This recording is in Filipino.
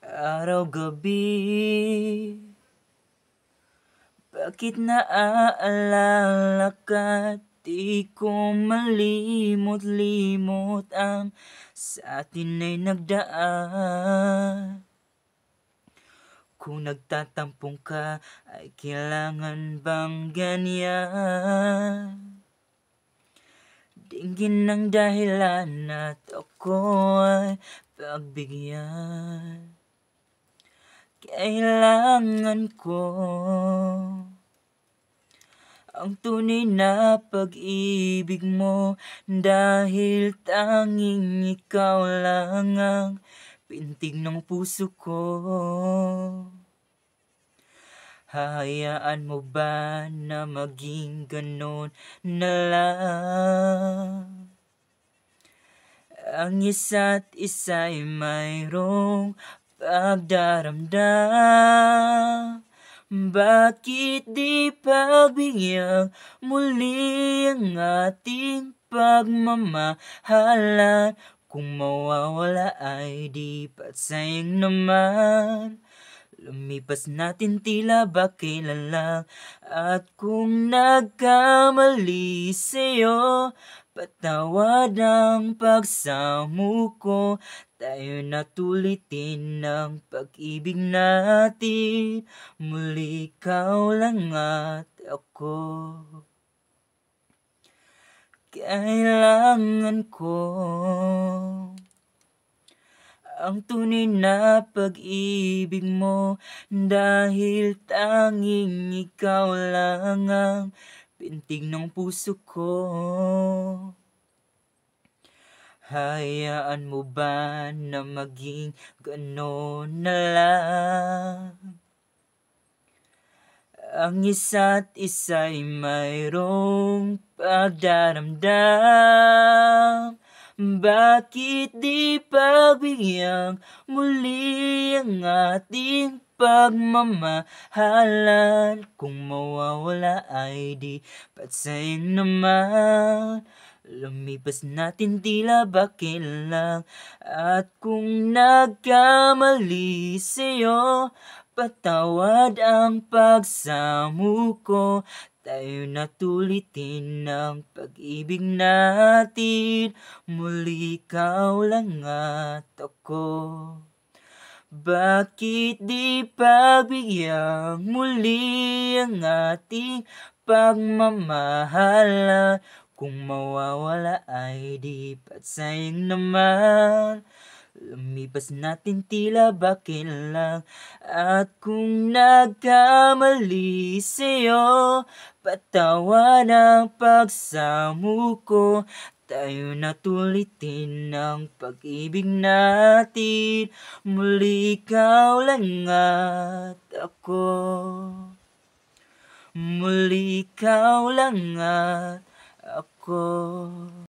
Araw-gabi, bakit naaalala ka't di ko malimot-limot ang sa atin ay nagdaan. Kung nagtatampong ka, ay kailangan bang ganyan? Dinggin ng dahilan at ako ay pagbigyan. Kailangan ko ang tunay na pag-ibig mo, dahil tanging ikaw lang ang pintig ng puso ko. Hahayaan mo ba na maging ganon na lang? Ang isa't isa'y mayroong pagdaramdam. Bakit di pagbigyan muli ang ating pagmamahalan? Kung mawawala ay di ba't sayang naman? Lumipas natin tila ba kailan lang? At kung nagkamali sa'yo, patawad ang pagsamo ko. Tayo na tulitin ang pag-ibig natin. Muli ikaw lang at ako. Kailangan ko ang tunay na pag-ibig mo, dahil tanging ikaw lang ang pintig ng puso ko. Hayaan mo ba na maging ganon na lang? Ang isa't isa'y mayroong pagdaramdam. Bakit di pagbigyan muli ang ating pagmamahalan? Kung mawawala ay di ba't sayang naman? Lumipas natin tila ba kailan lang? At kung nagkamali sa'yo, patawad ang pagsamo ko. Tayo na tulitin ang pag-ibig natin. Muli ikaw lang at ako. Bakit di pagbigyan muli ang ating pagmamahalan? Kung mawawala ay di ba't sayang naman? Lumipas natin tila ba kailan lang? At kung nagkamali sa'yo, patawad ang pagsamo ko. Tayo na tulitin ang pag-ibig natin. Muli ikaw lang at ako. Muli ikaw lang at ako.